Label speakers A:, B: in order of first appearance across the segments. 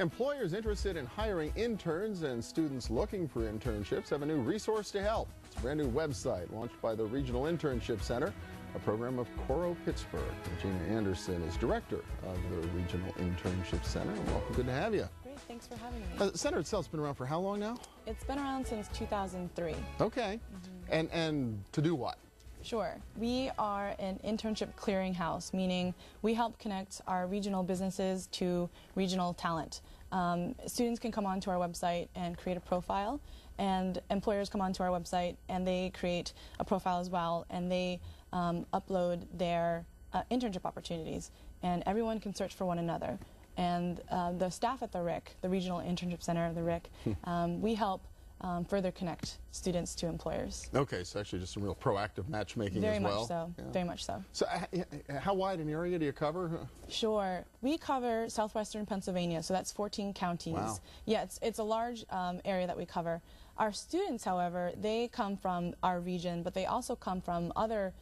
A: Employers interested in hiring interns and students looking for internships have a new resource to help. It's a brand new website launched by the Regional Internship Center, a program of Coro Pittsburgh. Regina Andersen is director of the Regional Internship Center. Welcome, good to have you.
B: Great, thanks for having me.
A: The center itself's been around for how long now?
B: It's been around since 2003.
A: Okay, and to do what?
B: Sure. We are an internship clearinghouse, meaning we help connect our regional businesses to regional talent. Students can come onto our website and create a profile, and employers come onto our website and they create a profile as well, and they upload their internship opportunities, and everyone can search for one another. And the staff at the RIC, the Regional Internship Center, the RIC, we help further connect students to employers.
A: Okay, so actually just some real proactive matchmaking
B: Very
A: as well.
B: much so,
A: Yeah.
B: very much so.
A: So how wide an area do you cover?
B: Sure. We cover southwestern Pennsylvania, so that's 14 counties.
A: Wow.
B: Yeah, it's a large area that we cover. Our students, however, they come from our region, but they also come from other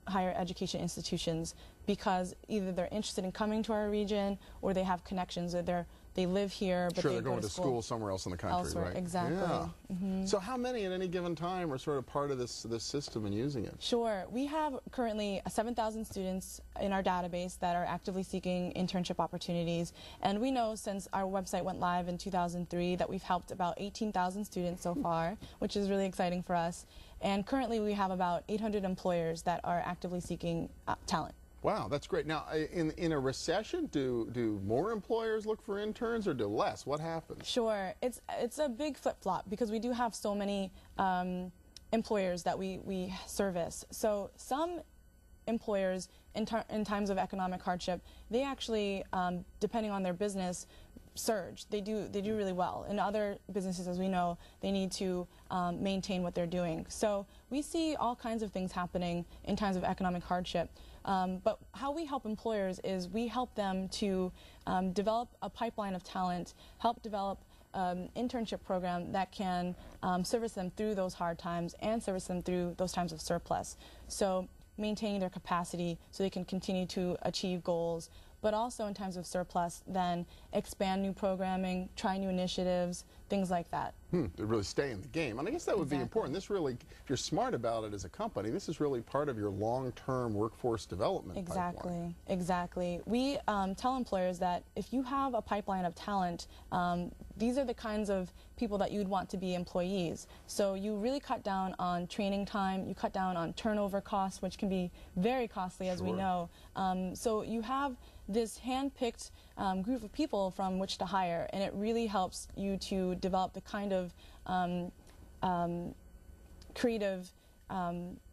B: higher education institutions, because either they're interested in coming to our region or they have connections, or they live here, but
A: sure,
B: they
A: they're
B: go
A: going to school somewhere else in the country,
B: elsewhere.
A: right?
B: Exactly.
A: Yeah. So how many at any given time are sort of part of this system and using it?
B: Sure. We have currently 7,000 students in our database that are actively seeking internship opportunities, and we know since our website went live in 2003 that we've helped about 18,000 students so far, which is really exciting for us. And currently we have about 800 employers that are actively seeking talent.
A: Wow, that's great. Now, in a recession, do more employers look for interns or do less? What happens?
B: Sure. It's a big flip-flop because we do have so many employers that we service. So some employers, in times of economic hardship, they actually, depending on their business, surge. They do really well. In other businesses, as we know, they need to maintain what they're doing. So we see all kinds of things happening in times of economic hardship. But how we help employers is we help them to develop a pipeline of talent, help develop internship program that can service them through those hard times and service them through those times of surplus. So maintaining their capacity so they can continue to achieve goals, but also in times of surplus, then expand new programming, try new initiatives, things like that.
A: To really stay in the game. And I guess that would be important. This really, if you're smart about it as a company, this is really part of your long-term workforce development pipeline.
B: Exactly. We tell employers that if you have a pipeline of talent, these are the kinds of people that you'd want to be employees. So you really cut down on training time, you cut down on turnover costs, which can be very costly, as we know. So you have this hand-picked group of people from which to hire, and it really helps you to develop the kind of creative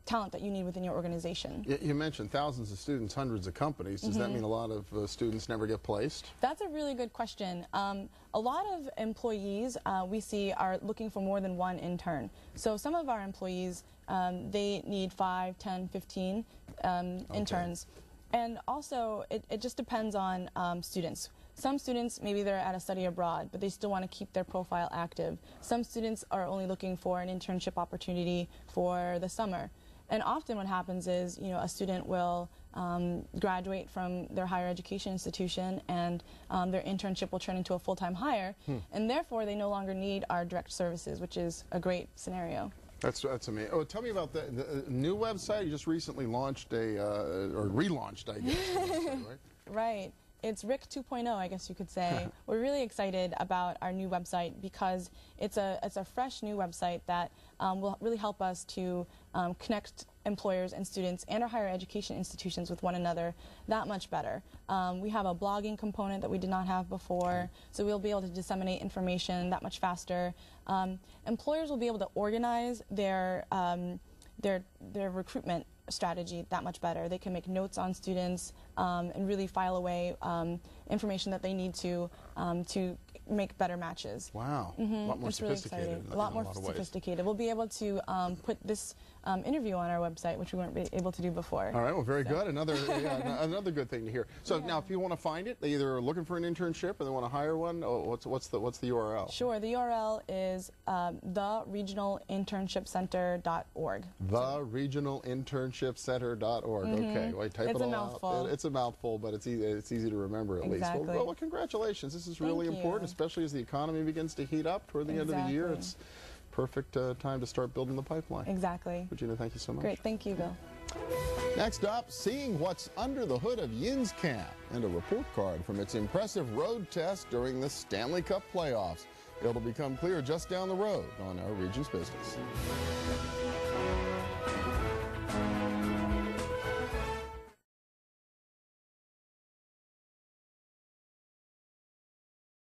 B: talent that you need within your organization.
A: You mentioned thousands of students, hundreds of companies. Does that mean a lot of students never get placed?
B: That's a really good question. A lot of employees we see are looking for more than one intern. So some of our employees, they need 5, 10, 15 interns. And also, it just depends on students. Some students, maybe they're at a study abroad, but they still want to keep their profile active. Some students are only looking for an internship opportunity for the summer. And often what happens is, you know, a student will graduate from their higher education institution, and their internship will turn into a full-time hire, and therefore they no longer need our direct services, which is a great scenario.
A: That's amazing. Oh, tell me about the new website. You just recently launched or relaunched, I guess. Right?
B: Right. It's RIC 2.0, I guess you could say. We're really excited about our new website because it's a fresh new website that will really help us to connect employers and students and our higher education institutions with one another that much better. We have a blogging component that we did not have before, so we'll be able to disseminate information that much faster. Employers will be able to organize their recruitment strategy that much better. They can make notes on students and really file away information that they need to make better matches.
A: Wow, a lot more
B: It's
A: sophisticated.
B: really exciting. A lot more sophisticated. We'll be able to put this interview on our website, which we weren't able to do before.
A: All right, well, very good. Another another good thing to hear. So now, if you want to find it, they either are looking for an internship or they want to hire one. What's the URL?
B: Sure, the URL is theregionalinternshipcenter.org.
A: Theregionalinternshipcenter.org. Okay, wait, type
B: It's
A: it all
B: a mouthful.
A: out. It's a mouthful, but it's easy to remember at least.
B: Exactly.
A: Well, congratulations. This is really important, especially as the economy begins to heat up toward the end of the year. It's perfect time to start building the pipeline.
B: Exactly.
A: Regina, thank you so much.
B: Great, thank you, Bill.
A: Next up, seeing what's under the hood of Yin's camp and a report card from its impressive road test during the Stanley Cup playoffs. It'll become clear just down the road on Our Region's Business.